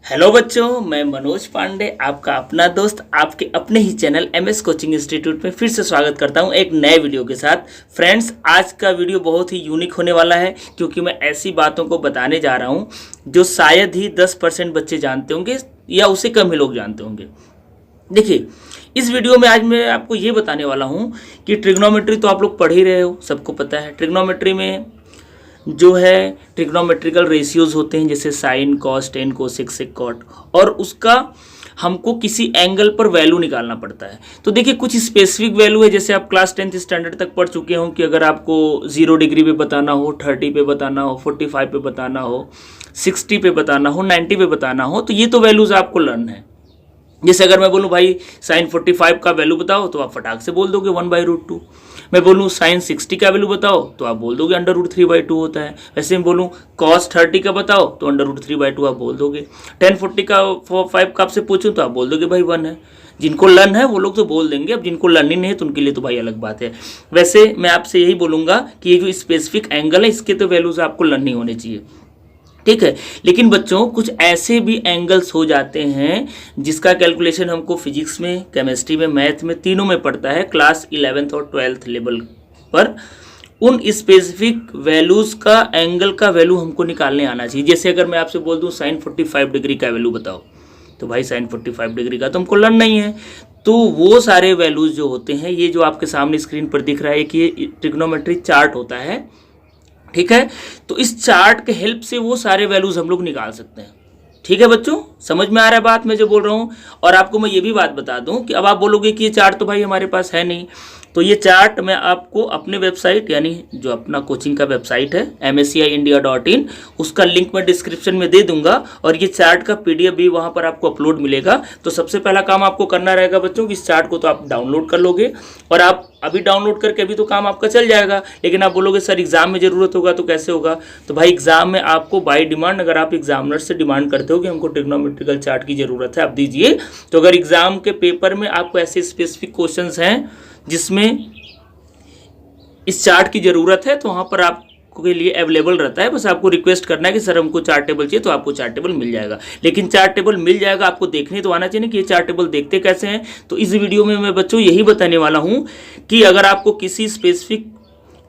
Hello बच्चों, मैं मनोज पांडे आपका अपना दोस्त आपके अपने ही चैनल एमएस कोचिंग इंस्टीट्यूट में फिर से स्वागत करता हूं एक नए वीडियो के साथ। फ्रेंड्स, आज का वीडियो बहुत ही यूनिक होने वाला है क्योंकि मैं ऐसी बातों को बताने जा रहा हूं जो शायद ही 10% बच्चे जानते होंगे या उससे कम ही लोग जानते होंगे। देखिए, इस वीडियो में आज मैं आपको ये बताने वाला हूँ कि ट्रिग्नोमेट्री तो आप लोग पढ़ ही रहे हो, सबको पता है। ट्रिग्नोमेट्री में जो है ट्रिग्नोमेट्रिकल रेशियोज होते हैं जैसे sign, cos, tan, cosec, sec, cot, और उसका हमको किसी एंगल पर वैल्यू निकालना पड़ता है। तो देखिए, कुछ स्पेसिफिक वैल्यू है, जैसे आप क्लास 10th स्टैंडर्ड तक पढ़ चुके हो कि अगर आपको 0 डिग्री पे बताना हो, 30 पे बताना हो, 45 पे बताना हो, 60 पे बताना हो, 90 पे बताना हो, तो ये तो वैल्यूज आपको लर्न है। जैसे अगर मैं बोलूँ भाई साइन 45 का वैल्यू बताओ तो आप फटाक से बोल दोगे 1/√2। मैं बोलूँ साइन 60 का वैल्यू बताओ तो आप बोल दोगे √3/2 होता है। वैसे मैं बोलूँ कॉस 30 का बताओ तो √3/2 आप बोल दोगे। 1040 का 5 का आपसे पूछूं तो आप बोल दोगे भाई 1 है। जिनको लर्न है वो लोग तो बोल देंगे, अब जिनको लर्न ही नहीं है तो उनके लिए तो भाई अलग बात है। वैसे मैं आपसे यही बोलूँगा कि ये जो स्पेसिफिक एंगल है इसके तो वैल्यूज आपको लर्न नहीं होने चाहिए, ठीक है। लेकिन बच्चों, कुछ ऐसे भी एंगल्स हो जाते हैं जिसका कैलकुलेशन हमको फिजिक्स में, केमिस्ट्री में, मैथ में, तीनों में पड़ता है क्लास 11th और 12th लेवल पर। उन स्पेसिफिक वैल्यूज का एंगल का वैल्यू हमको निकालने आना चाहिए। जैसे अगर मैं आपसे बोल दूं साइन 45 डिग्री का वैल्यू बताओ, तो भाई साइन 45 डिग्री का तो हमको लर्न नहीं है। तो वो सारे वैल्यूज जो होते हैं, ये जो आपके सामने स्क्रीन पर दिख रहा है कि ये ट्रिग्नोमेट्री चार्ट होता है, ठीक है। तो इस चार्ट के हेल्प से वो सारे वैल्यूज हम लोग निकाल सकते हैं, ठीक है बच्चों। समझ में आ रहा है बात मैं जो बोल रहा हूँ। और आपको मैं ये भी बात बता दूं कि अब आप बोलोगे कि ये चार्ट तो भाई हमारे पास है नहीं, तो ये चार्ट मैं आपको अपने वेबसाइट, यानी जो अपना कोचिंग का वेबसाइट है msciindia.in, उसका लिंक मैं डिस्क्रिप्शन में दे दूंगा और ये चार्ट का पीडीएफ भी वहाँ पर आपको अपलोड मिलेगा। तो सबसे पहला काम आपको करना रहेगा बच्चों कि इस चार्ट को तो आप डाउनलोड कर लोगे, और आप अभी डाउनलोड करके अभी तो काम आपका चल जाएगा। लेकिन आप बोलोगे सर एग्जाम में ज़रूरत होगा तो कैसे होगा, तो भाई एग्जाम में आपको बाय डिमांड, अगर आप एग्जामिनर से डिमांड करते हो कि हमको ट्रिग्नोमेट्रिकल चार्ट की ज़रूरत है, आप दीजिए। तो अगर एग्जाम के पेपर में आपको ऐसे स्पेसिफिक क्वेश्चंस हैं जिसमें इस चार्ट की ज़रूरत है, तो वहाँ पर आपको के लिए अवेलेबल रहता है। बस आपको रिक्वेस्ट करना है कि सर हमको चार्ट टेबल चाहिए, तो आपको चार्ट टेबल मिल जाएगा। लेकिन चार्ट टेबल मिल जाएगा, आपको देखने तो आना चाहिए कि ये चार्ट टेबल देखते कैसे हैं। तो इस वीडियो में मैं बच्चों यही बताने वाला हूँ कि अगर आपको किसी स्पेसिफिक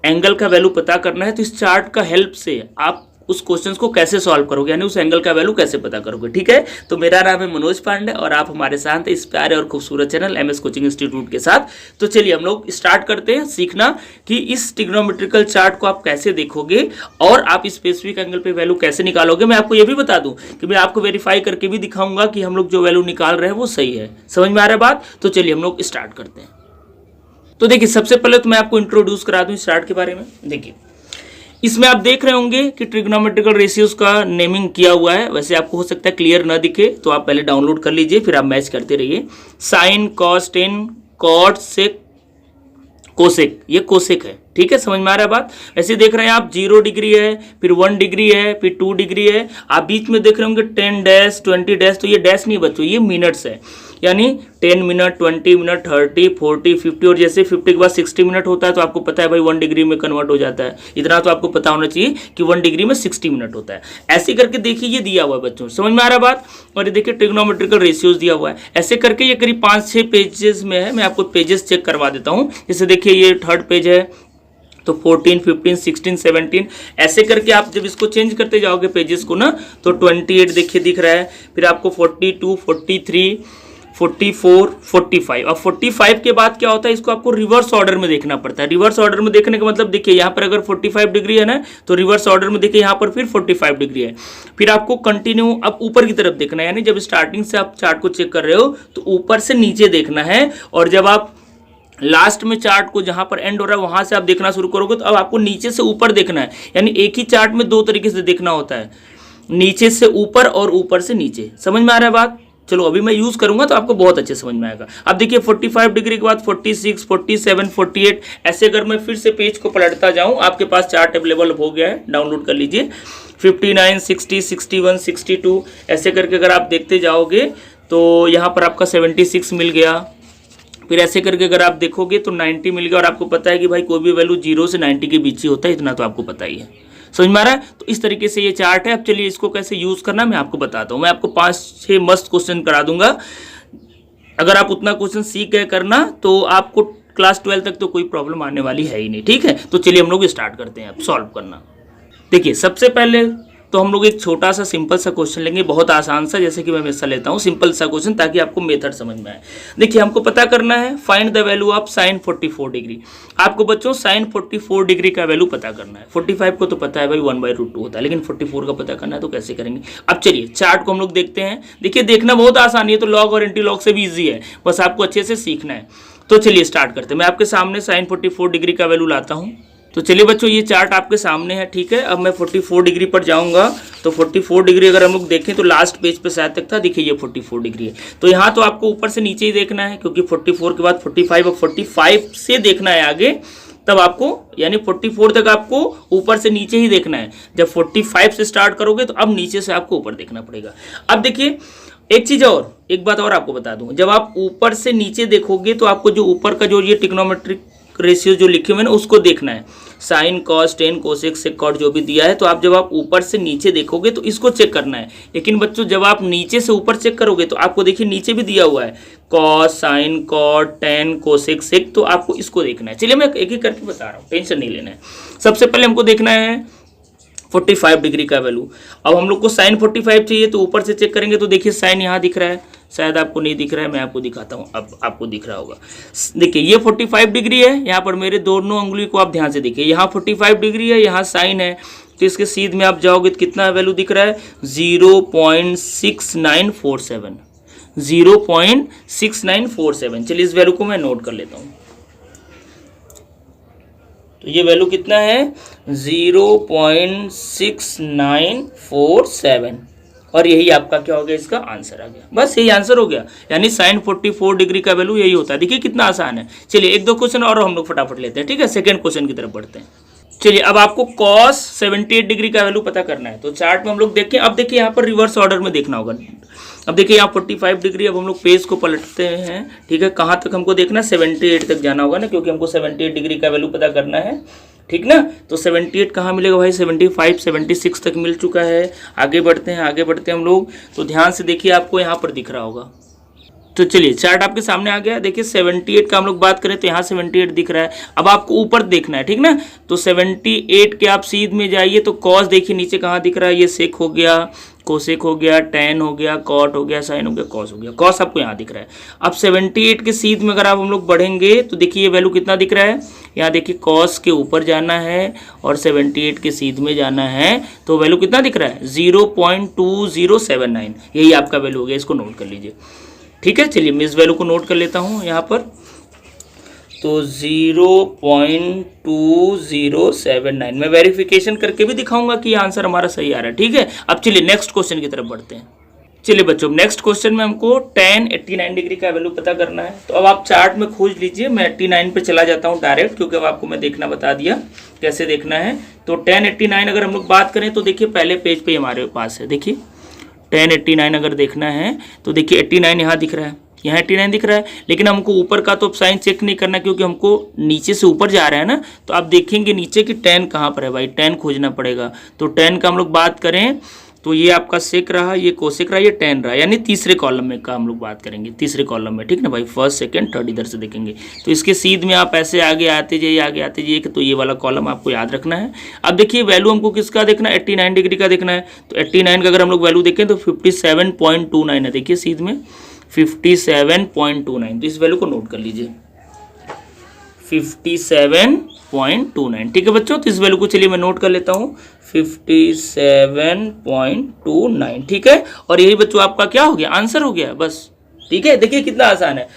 एंगल का वैल्यू पता करना है तो इस चार्ट का हेल्प से आप उस क्वेश्चन को कैसे सॉल्व करोगे, यानी उस एंगल का वैल्यू कैसे पता करोगे, ठीक है। तो मेरा नाम है मनोज पांडे और आप हमारे साथ इस प्यारे और खूबसूरत चैनल एमएस कोचिंग इंस्टीट्यूट के साथ। तो चलिए हम लोग स्टार्ट करते हैं सीखना कि इस ट्रिग्नोमेट्रिकल चार्ट को आप कैसे देखोगे और आप स्पेसिफिक एंगल पे वैल्यू कैसे निकालोगे। मैं आपको ये भी बता दूं कि मैं आपको वेरीफाई करके भी दिखाऊंगा कि हम लोग जो वैल्यू निकाल रहे हैं वो सही है। समझ में आ रहा है बात? तो चलिए हम लोग स्टार्ट करते हैं। तो देखिए, सबसे पहले तो मैं आपको इंट्रोड्यूस करा दूं इस चार्ट के बारे में। देखिए, इसमें आप देख रहे होंगे कि ट्रिग्नोमेट्रिकल रेशियोज का नेमिंग किया हुआ है। वैसे आपको हो सकता है क्लियर ना दिखे, तो आप पहले डाउनलोड कर लीजिए, फिर आप मैच करते रहिए। साइन, कॉस, टेन, कॉट, सेक, कोसेक, ये कोसेक है, ठीक है। समझ में आ रहा है बात? ऐसे देख रहे हैं आप 0 डिग्री है, फिर 1 डिग्री है, फिर 2 डिग्री है। आप बीच में देख रहे होंगे 10 डैश, 20 डैश, तो ये डैश नहीं बच्चों, ये मिनट्स है। यानी 10 मिनट, 20 मिनट, 30, 40, 50, और जैसे 50 के बाद 60 मिनट होता है तो आपको पता है भाई 1 डिग्री में कन्वर्ट हो जाता है। इतना तो आपको पता होना चाहिए कि 1 डिग्री में 60 मिनट होता है। ऐसे करके देखिए ये दिया हुआ है बच्चों, समझ में आ रहा है बात? और ये देखिए ट्रिग्नोमेट्रिकल रेशियोज दिया हुआ है। ऐसे करके ये करीब 5-6 पेजेस में है। मैं आपको पेजेस चेक करवा देता हूँ। जैसे देखिए ये 3rd पेज है, तो 14, 15, 16, 17 ऐसे करके आप जब इसको चेंज करते जाओगे पेजेस को ना, तो 28 देखिए दिख रहा है, फिर आपको 42, 43, 44, 45। अब 45 के बाद क्या होता है, इसको आपको रिवर्स ऑर्डर में देखना पड़ता है। रिवर्स ऑर्डर में देखने का मतलब देखिए यहाँ पर अगर 45 डिग्री है ना, तो रिवर्स ऑर्डर में देखिए यहाँ पर फिर 45 डिग्री है। फिर आपको कंटिन्यू अब ऊपर की तरफ देखना है, यानी जब स्टार्टिंग से आप चार्ट को चेक कर रहे हो तो ऊपर से नीचे देखना है, और जब आप लास्ट में चार्ट को जहां पर एंड हो रहा है वहां से आप देखना शुरू करोगे तो अब आपको नीचे से ऊपर देखना है। यानी एक ही चार्ट में 2 तरीके से देखना होता है, नीचे से ऊपर और ऊपर से नीचे। समझ में आ रहा है बात? चलो अभी मैं यूज करूंगा तो आपको बहुत अच्छे समझ में आएगा। अब देखिए 45 डिग्री के बाद 46, 47, 48, ऐसे अगर मैं फिर से पेज को पलटता जाऊं, आपके पास चार्ट अवेलेबल हो गया है, डाउनलोड कर लीजिए। 59, 60, 61, 62 ऐसे करके अगर आप देखते जाओगे तो यहाँ पर आपका 76 मिल गया। फिर ऐसे करके अगर आप देखोगे तो 90 मिल गया। और आपको पता है कि भाई कोई भी वैल्यू 0 से 90 के बीच ही होता है, इतना तो आपको पता ही है। समझ में आ रहा है? तो इस तरीके से ये चार्ट है। अब चलिए इसको कैसे यूज करना मैं आपको बताता हूँ। मैं आपको 5-6 मस्त क्वेश्चन करा दूंगा। अगर आप उतना क्वेश्चन सीख गए करना तो आपको क्लास 12 तक तो कोई प्रॉब्लम आने वाली है ही नहीं। ठीक है, तो चलिए हम लोग स्टार्ट करते हैं अब सॉल्व करना। देखिए सबसे पहले तो हम लोग एक छोटा सा सिंपल सा क्वेश्चन लेंगे, बहुत आसान सा, जैसे कि मैं हमेशा लेता हूँ सिंपल सा क्वेश्चन, ताकि आपको मेथड समझ में आए। देखिए हमको पता करना है find the value of sine 44 degree. आपको बच्चों साइन 44 डिग्री का वैल्यू पता करना है। 45 को तो पता है भाई 1/√2 होता है, लेकिन 44 का पता करना है तो कैसे करेंगे। अब चलिए चार्ट को हम लोग देखते हैं। देखिए देखना बहुत आसान है, तो लॉग और एंटी लॉग से भी ईजी है, बस आपको अच्छे से सीखना है। तो चलिए स्टार्ट करते हैं। मैं आपके सामने साइन 44 डिग्री का वैल्यू लाता हूँ। तो चलिए बच्चों ये चार्ट आपके सामने है, ठीक है। अब मैं 44 डिग्री पर जाऊंगा। तो 44 डिग्री अगर हम लोग देखें तो लास्ट पेज पे शायद तक था, देखिए ये 44 डिग्री है। तो यहाँ तो आपको ऊपर से नीचे ही देखना है, क्योंकि 44 के बाद 45 और 45 से देखना है आगे, तब आपको यानी 44 तक आपको ऊपर से नीचे ही देखना है। जब 45 से स्टार्ट करोगे तो अब नीचे से आपको ऊपर देखना पड़ेगा। अब देखिए एक चीज और, एक बात और आपको बता दूं, जब आप ऊपर से नीचे देखोगे तो आपको जो ऊपर का जो ये ट्रिग्नोमेट्रिक रेशियो जो लिखे हुए हैं ना उसको देखना है। Sine cos tan cosec sec cot जो भी दिया है, तो आप जब आप ऊपर से नीचे देखोगे तो इसको चेक करना है। लेकिन बच्चों जब आप नीचे से ऊपर चेक करोगे तो आपको देखिए नीचे भी दिया हुआ है cos sine cot tan cosec sec, तो आपको इसको देखना है। चलिए मैं एक एक करके बता रहा हूँ, टेंशन नहीं लेना है। सबसे पहले हमको देखना है 45 डिग्री का वैल्यू। अब हम लोग को साइन 45 चाहिए, तो ऊपर से चेक करेंगे तो देखिए साइन यहाँ दिख रहा है, शायद आपको नहीं दिख रहा है, मैं आपको दिखाता हूँ, अब आपको दिख रहा होगा। देखिए ये 45 डिग्री है, यहाँ पर मेरे दोनों उंगली को आप ध्यान से देखिए, यहाँ 45 डिग्री है, यहाँ साइन है, तो इसके सीधे में आप जाओगे तो कितना वैल्यू दिख रहा है 0.6947, 0.6947। चलिए इस वैल्यू को मैं नोट कर लेता हूँ। तो ये वैल्यू कितना है 0.6947, और यही आपका क्या हो गया, इसका आंसर आ गया। बस यही आंसर हो गया, यानी साइन 44 डिग्री का वैल्यू यही होता है। देखिए कितना आसान है। चलिए एक दो क्वेश्चन और हम लोग फटाफट लेते हैं, ठीक है। सेकंड क्वेश्चन की तरफ बढ़ते हैं। चलिए अब आपको cos 78 डिग्री का वैल्यू पता करना है। तो चार्ट में हम लोग देखें, अब देखिए यहाँ पर रिवर्स ऑर्डर में देखना होगा। अब देखिए यहाँ 45 डिग्री, अब हम लोग पेज को पलटते हैं, ठीक है। कहाँ तक हमको देखना, 78 तक जाना होगा ना, क्योंकि हमको 78 डिग्री का वैल्यू पता करना है, ठीक ना। तो 78 कहाँ मिलेगा भाई, 75 76 तक मिल चुका है। आगे बढ़ते हैं, आगे बढ़ते हैं हम लोग। तो ध्यान से देखिए, आपको यहाँ पर दिख रहा होगा। तो चलिए चार्ट आपके सामने आ गया। देखिए 78 का हम लोग बात करें तो यहाँ 78 दिख रहा है। अब आपको ऊपर देखना है, ठीक ना। तो 78 के आप सीध में जाइए तो कॉस देखिए नीचे कहाँ दिख रहा है, ये सेक हो गया, कोसेक हो गया, टेन हो गया, कॉट हो गया, साइन हो गया, कॉस हो गया। कॉस आपको यहाँ दिख रहा है। अब 78 के सीध में अगर आप हम लोग बढ़ेंगे तो देखिए ये वैल्यू कितना दिख रहा है, यहाँ देखिए कॉस के ऊपर जाना है और 78 के सीध में जाना है, तो वैल्यू कितना दिख रहा है 0.2079। यही आपका वैल्यू हो गया, इसको नोट कर लीजिए, ठीक है। चलिए मैं इस वैल्यू को नोट कर लेता हूँ यहाँ पर। तो 0.2079 मैं वेरिफिकेशन करके भी दिखाऊंगा कि आंसर हमारा सही आ रहा है, ठीक है। अब चलिए नेक्स्ट क्वेश्चन की तरफ बढ़ते हैं। चलिए बच्चों नेक्स्ट क्वेश्चन में हमको tan 89 डिग्री का वैल्यू पता करना है। तो अब आप चार्ट में खोज लीजिए, मैं 89 पे चला जाता हूँ डायरेक्ट, क्योंकि अब आपको मैं देखना बता दिया कैसे देखना है। तो tan 89 अगर हम लोग बात करें तो देखिए पहले पेज पे हमारे पास है, देखिए tan 89 अगर देखना है तो देखिए 89 यहाँ दिख रहा है, यहाँ 89 दिख रहा है, लेकिन हमको ऊपर का तो साइन चेक नहीं करना, क्योंकि हमको नीचे से ऊपर जा रहा है ना। तो आप देखेंगे नीचे कि tan कहाँ पर है भाई, tan खोजना पड़ेगा। तो tan का हम लोग बात करें तो ये आपका सेक रहा, ये कोसेक रहा, ये tan रहा, यानी तीसरे कॉलम में का हम लोग बात करेंगे, तीसरे कॉलम में, ठीक ना भाई। फर्स्ट सेकंड थर्ड इधर से देखेंगे तो इसके सीध में आप ऐसे आगे आते जाइए, आगे आते जाइए, तो ये वाला कॉलम आपको याद रखना है। अब देखिए वैल्यू हमको किसका देखना है, 89 डिग्री का देखना है। तो 89 का अगर हम लोग वैल्यू देखें तो 57.29 है, देखिए सीध में 57.29। तो इस वैल्यू को नोट कर लीजिए 57.29, ठीक है बच्चों। तो इस वैल्यू को चलिए मैं नोट कर लेता हूँ 57.29, ठीक है। और यही बच्चों आपका क्या हो गया, आंसर हो गया, बस, ठीक है। देखिए कितना आसान है।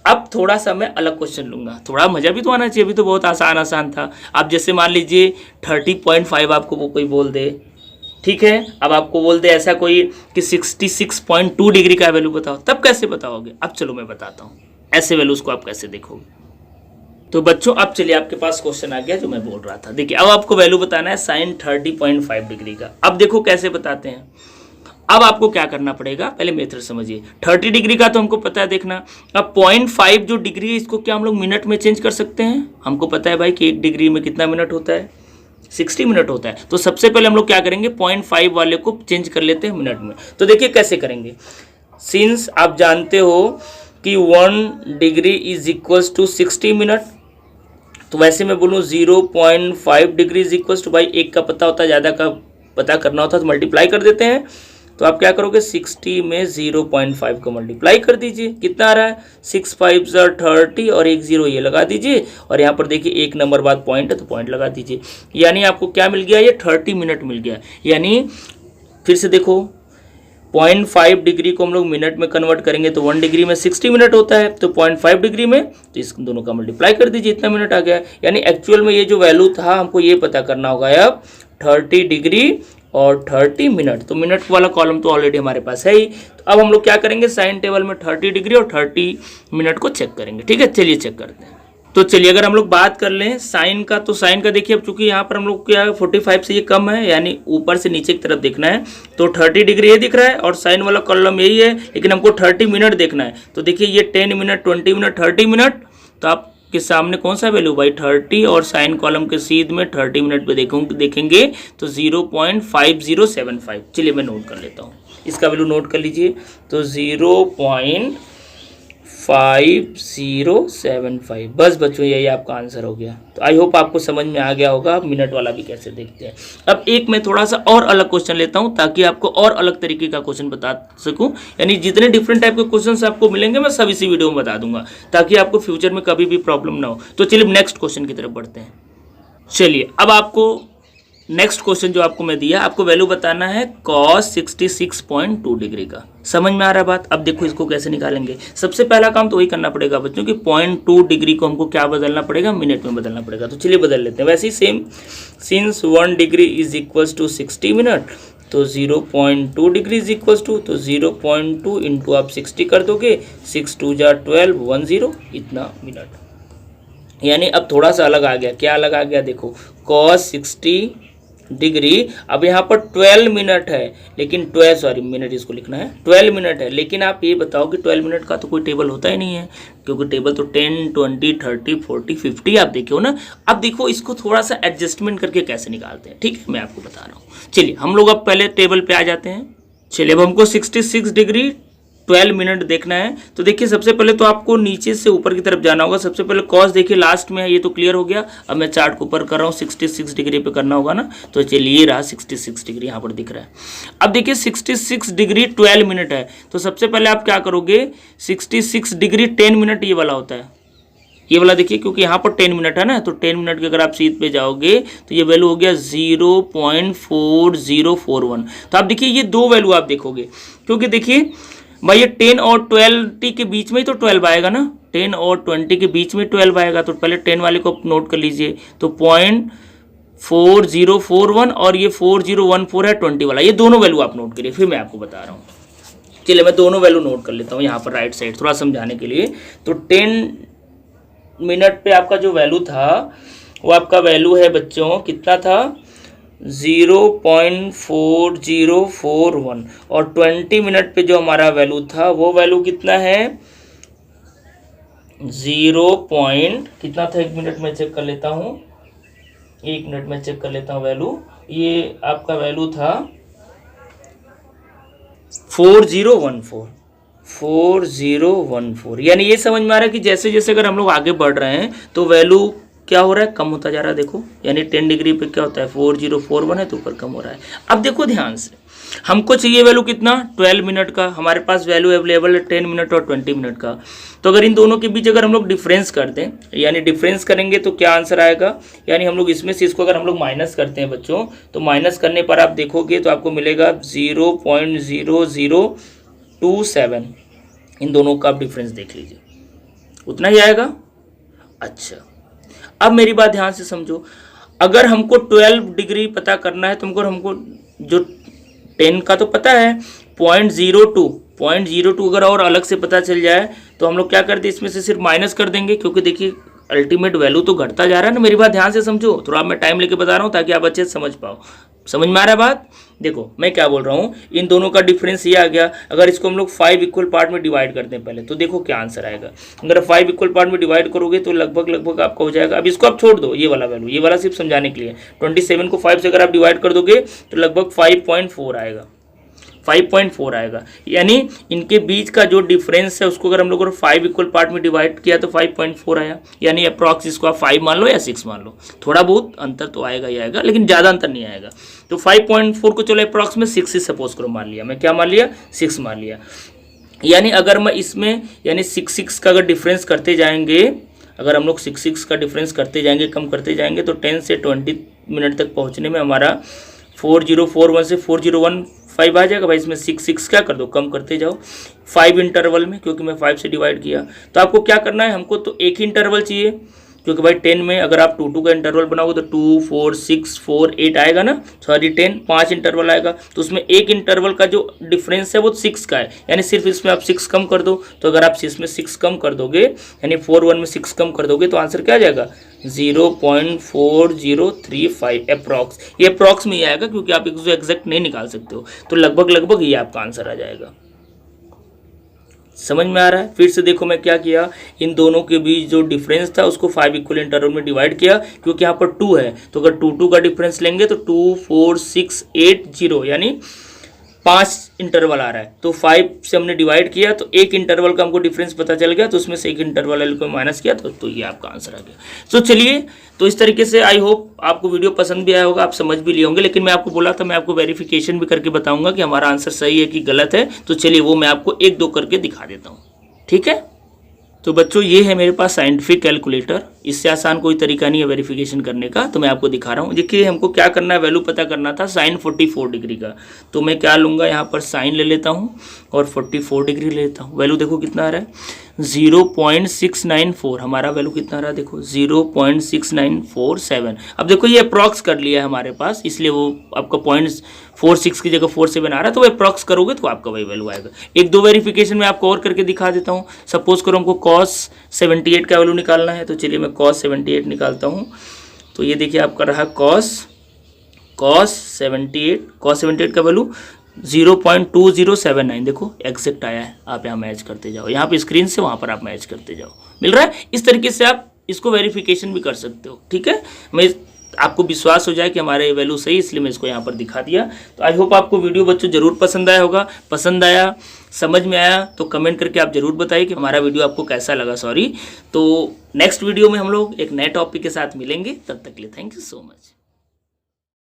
अब थोड़ा सा मैं अलग क्वेश्चन लूंगा, थोड़ा मजा भी तो आना चाहिए, अभी तो बहुत आसान था। अब जैसे मान लीजिए 30.5 आपको वो कोई बोल दे, ठीक है। अब आपको बोल दे ऐसा कोई कि 66.2 डिग्री का वैल्यू बताओ, तब कैसे बताओगे। अब चलो मैं बताता हूँ ऐसे वैल्यूज को आप कैसे देखोगे। तो बच्चों अब चलिए आपके पास क्वेश्चन आ गया जो मैं बोल रहा था। देखिए अब आपको वैल्यू बताना है साइन 30.5 डिग्री का। अब देखो कैसे बताते हैं। अब आपको क्या करना पड़ेगा, पहले मेथड समझिए। 30 डिग्री का तो हमको पता है देखना। अब 0.5 जो डिग्री है इसको क्या हम लोग मिनट में चेंज कर सकते हैं। हमको पता है भाई कि 1 डिग्री में कितना मिनट होता है, 60 मिनट होता है। तो सबसे पहले हम लोग क्या करेंगे, 0.5 वाले को चेंज कर लेते हैं मिनट में। तो देखिए कैसे करेंगे, सिंस आप जानते हो कि 1 degree is equals to 60 minute, तो वैसे मैं बोलूँ 0.5 डिग्री इज इक्वल्स टू, भाई एक का पता होता है, ज़्यादा का पता करना होता है तो मल्टीप्लाई कर देते हैं। तो आप क्या करोगे, 60 में 0.5 को मल्टीप्लाई कर दीजिए, कितना आ रहा है 6 5 30 और 1 0 ये लगा दीजिए, और यहाँ पर देखिए एक नंबर बाद पॉइंट है तो पॉइंट लगा दीजिए। यानी आपको क्या मिल गया, ये 30 मिनट मिल गया। यानी फिर से देखो 0.5 डिग्री को हम लोग मिनट में कन्वर्ट करेंगे तो 1 डिग्री में 60 मिनट होता है, तो 0.5 डिग्री में तो इस दोनों का मल्टीप्लाई कर दीजिए, इतना मिनट आ गया। यानी एक्चुअल में ये जो वैल्यू था हमको ये पता करना होगा अब 30 डिग्री और 30 मिनट। तो मिनट वाला कॉलम तो ऑलरेडी हमारे पास है ही। तो अब हम लोग क्या करेंगे, साइन टेबल में 30 डिग्री और 30 मिनट को चेक करेंगे। ठीक है, चलिए चेक करते हैं। तो चलिए अगर हम लोग बात कर लें साइन का, तो साइन का देखिए अब चूंकि यहाँ पर हम लोग क्या 45 से ये कम है, यानी ऊपर से नीचे की तरफ देखना है, तो 30 डिग्री ये दिख रहा है और साइन वाला कॉलम यही है, लेकिन हमको 30 मिनट देखना है। तो देखिए ये 10 मिनट 20 मिनट 30 मिनट, तो आपके सामने कौन सा वैल्यू भाई 30, और साइन कॉलम के सीध में 30 मिनट पे देखेंगे तो 0.5075। चलिए मैं नोट कर लेता हूँ, इसका वैल्यू नोट कर लीजिए। तो 0.5075, बस बच्चों यही आपका आंसर हो गया। तो आई होप आपको समझ में आ गया होगा मिनट वाला भी कैसे देखते हैं। अब एक मैं थोड़ा सा और अलग क्वेश्चन लेता हूं ताकि आपको और अलग तरीके का क्वेश्चन बता सकूं, यानी जितने डिफरेंट टाइप के क्वेश्चन आपको मिलेंगे मैं सब इसी वीडियो में बता दूंगा ताकि आपको फ्यूचर में कभी भी प्रॉब्लम ना हो। तो चलिए नेक्स्ट क्वेश्चन की तरफ बढ़ते हैं। चलिए अब आपको नेक्स्ट क्वेश्चन जो आपको मैं दिया, आपको वैल्यू बताना है cos 66.2 डिग्री का। समझ में आ रहा है बात? अब देखो इसको कैसे निकालेंगे। सबसे पहला काम तो वही करना पड़ेगा बच्चों कि 0.2 डिग्री को हमको क्या बदलना पड़ेगा, मिनट में बदलना पड़ेगा। तो चलिए बदल लेते हैं। वैसे ही same, since 1 degree is equals to 60 minute, तो 0.2 डिग्री इज इक्वल्स टू, तो 0.2 इंटू आप 60 कर दोगे, 6 2 जा 12 1 0 इतना मिनट। यानी अब थोड़ा सा अलग आ गया। क्या अलग आ गया, देखो cos 60 डिग्री, अब यहाँ पर 12 मिनट है, लेकिन 12 मिनट इसको लिखना है, 12 मिनट है, लेकिन आप ये बताओ कि 12 मिनट का तो कोई टेबल होता ही नहीं है, क्योंकि टेबल तो 10 20 30 40 50 आप देखो ना। अब देखो इसको थोड़ा सा एडजस्टमेंट करके कैसे निकालते हैं, ठीक है, मैं आपको बता रहा हूँ। चलिए हम लोग अब पहले टेबल पे आ जाते हैं। चलिए अब हमको 66 डिग्री 12 मिनट देखना है। तो देखिए सबसे पहले तो आपको नीचे से ऊपर की तरफ जाना होगा। सबसे पहले कॉस देखिए लास्ट में है, ये तो क्लियर हो गया। अब मैं चार्ट को ऊपर कर रहा हूँ, 66 डिग्री पे करना होगा ना, तो चलिए ये रहा 66 डिग्री यहाँ पर दिख रहा है। अब देखिए 66 डिग्री 12 मिनट है, तो सबसे पहले आप क्या करोगे, 66 डिग्री 10 मिनट ये वाला होता है, ये वाला देखिए, क्योंकि यहाँ पर 10 मिनट है ना, तो 10 मिनट के अगर आप सीध पे जाओगे तो ये वैल्यू हो गया 0.4041। तो आप देखिए ये दो वैल्यू आप देखोगे, क्योंकि देखिए भाई ये 10 और 20 के बीच में ही तो 12 आएगा ना, 10 और 20 के बीच में 12 आएगा। तो पहले 10 वाले को नोट कर लीजिए, तो 0.4041 और ये 4014 है 20 वाला, ये दोनों वैल्यू आप नोट करिए, फिर मैं आपको बता रहा हूँ। चलिए मैं दोनों वैल्यू नोट कर लेता हूँ यहाँ पर राइट साइड थोड़ा समझाने के लिए। तो 10 मिनट पे आपका जो वैल्यू था वो आपका वैल्यू है बच्चों कितना था, 0.4041, और 20 मिनट पे जो हमारा वैल्यू था वो वैल्यू कितना है, 0. कितना था, 1 मिनट में चेक कर लेता हूँ, 1 मिनट में चेक कर लेता हूँ वैल्यू। ये आपका वैल्यू था 4014। यानी ये समझ में आ रहा है कि जैसे जैसे अगर हम लोग आगे बढ़ रहे हैं तो वैल्यू क्या हो रहा है, कम होता जा रहा है। देखो यानी 10 डिग्री पे क्या होता है 4041 है तो ऊपर कम हो रहा है। अब देखो ध्यान से, हमको चाहिए वैल्यू कितना, 12 मिनट का, हमारे पास वैल्यू अवेलेबल है 10 मिनट और 20 मिनट का। तो अगर इन दोनों के बीच अगर हम लोग डिफरेंस कर दें, यानी डिफरेंस करेंगे तो क्या आंसर आएगा, यानी हम लोग इसमें से इसको अगर हम लोग माइनस करते हैं बच्चों, तो माइनस करने पर आप देखोगे तो आपको मिलेगा 0.0027। इन दोनों का आप डिफरेंस देख लीजिए, उतना ही आएगा। अच्छा अब मेरी बात ध्यान से समझो, अगर हमको 12 डिग्री पता करना है तो हमको जो 10 का तो पता है, 0.02 अगर और अलग से पता चल जाए तो हम लोग क्या करते हैं, इसमें से सिर्फ माइनस कर देंगे, क्योंकि देखिए अल्टीमेट वैल्यू तो घटता जा रहा है ना। मेरी बात ध्यान से समझो, थोड़ा मैं टाइम लेके बता रहा हूँ ताकि आप अच्छे से समझ पाओ। समझ में आ रहा है बात? देखो मैं क्या बोल रहा हूँ, इन दोनों का डिफरेंस ये आ गया। अगर इसको हम लोग 5 इक्वल पार्ट में डिवाइड करते हैं पहले, तो देखो क्या आंसर आएगा। अगर 5 इक्वल पार्ट में डिवाइड करोगे तो लगभग आपका हो जाएगा। अब इसको आप छोड़ दो, ये वाला वैल्यू, ये वाला सिर्फ समझाने के लिए। 27 को 5 से अगर आप डिवाइड कर दोगे तो लगभग 5.4 आएगा, 5.4 आएगा। यानी इनके बीच का जो डिफरेंस है उसको अगर हम लोगों ने 5 इक्वल पार्ट में डिवाइड किया तो 5.4 आया। यानी अप्रॉक्स इसको आप 5 मान लो या 6 मान लो, थोड़ा बहुत अंतर तो आएगा ही आएगा, लेकिन ज़्यादा अंतर नहीं आएगा। तो 5.4 को चलो अप्रॉक्स में 6 ही सपोज करो मान लिया, मैं क्या मान लिया, 6 मान लिया। यानी अगर मैं इसमें यानी 6 का अगर डिफरेंस करते जाएंगे, अगर हम लोग 6 का डिफरेंस करते जाएंगे, कम करते जाएंगे, तो 10 से 20 मिनट तक पहुँचने में हमारा 4041 से 4015 आ जाएगा भाई। इसमें 6 क्या कर दो, कम करते जाओ 5 इंटरवल में, क्योंकि मैं 5 से डिवाइड किया। तो आपको क्या करना है, हमको तो एक ही इंटरवल चाहिए, क्योंकि भाई 10 में अगर आप 2 का इंटरवल बनाओगे तो 2, 4, 6, 4, 8 आएगा ना, सॉरी 10, 5 इंटरवल आएगा। तो उसमें एक इंटरवल का जो डिफरेंस है वो 6 का है, यानी सिर्फ इसमें आप 6 कम कर दो। तो अगर आप इसमें 6 कम कर दोगे, यानी 41 में 6 कम कर दोगे, तो आंसर क्या आ जाएगा, 0.4035 अप्रॉक्स। ये अप्रॉक्स में ही आएगा, क्योंकि आप एग्जैक्ट नहीं निकाल सकते हो। तो लगभग ये आपका आंसर आ जाएगा। समझ में आ रहा है? फिर से देखो मैं क्या किया, इन दोनों के बीच जो डिफरेंस था उसको 5 इक्वल इंटरवल में डिवाइड किया, क्योंकि यहाँ पर 2 है। तो अगर 2 का डिफरेंस लेंगे तो 2, 4, 6, 8, 0, यानी 5 इंटरवल आ रहा है। तो 5 से हमने डिवाइड किया, तो एक इंटरवल का हमको डिफरेंस पता चल गया, तो उसमें से एक इंटरवल को माइनस किया, तो ये आपका आंसर आ गया। तो चलिए, तो इस तरीके से आई होप आपको वीडियो पसंद भी आया होगा, आप समझ भी लिए होंगे। लेकिन मैं आपको बोला था मैं आपको वेरिफिकेशन भी करके बताऊंगा कि हमारा आंसर सही है कि गलत है। तो चलिए वो मैं आपको 1-2 करके दिखा देता हूँ, ठीक है? तो बच्चों ये है मेरे पास साइंटिफिक कैलकुलेटर, इससे आसान कोई तरीका नहीं है वेरिफिकेशन करने का। तो मैं आपको दिखा रहा हूँ। देखिए हमको क्या करना है, वैल्यू पता करना था साइन 44 डिग्री का। तो मैं क्या लूँगा, यहाँ पर साइन ले लेता हूँ और 44 डिग्री ले लेता हूँ। वैल्यू देखो कितना आ रहा है, 0.694। हमारा वैल्यू कितना आ रहा है, देखो 0.6947। अब देखो ये अप्रॉक्स कर लिया है हमारे पास, इसलिए वो आपका 0.46 की जगह 47 आ रहा है। तो वो अप्रॉक्स करोगे तो आपका वही वैल्यू आएगा। 1-2 वेरिफिकेशन में आपको और करके दिखा देता हूँ। सपोज करो हमको cos 78 का वैल्यू निकालना है, तो चलिए मैं cos 78 निकालता हूँ। तो ये देखिए आपका रहा cos 78 का वैल्यू 0.2079। देखो एग्जैक्ट आया है। आप यहाँ मैच करते जाओ, यहाँ पे स्क्रीन से वहाँ पर आप मैच करते जाओ, मिल रहा है। इस तरीके से आप इसको वेरिफिकेशन भी कर सकते हो, ठीक है? मैं आपको विश्वास हो जाए कि हमारे वैल्यू सही, इसलिए मैं इसको यहाँ पर दिखा दिया। तो आई होप आपको वीडियो बच्चों जरूर पसंद आया होगा। पसंद आया, समझ में आया तो कमेंट करके आप जरूर बताइए कि हमारा वीडियो आपको कैसा लगा। तो नेक्स्ट वीडियो में हम लोग एक नए टॉपिक के साथ मिलेंगे। तब तक के लिए थैंक यू सो मच।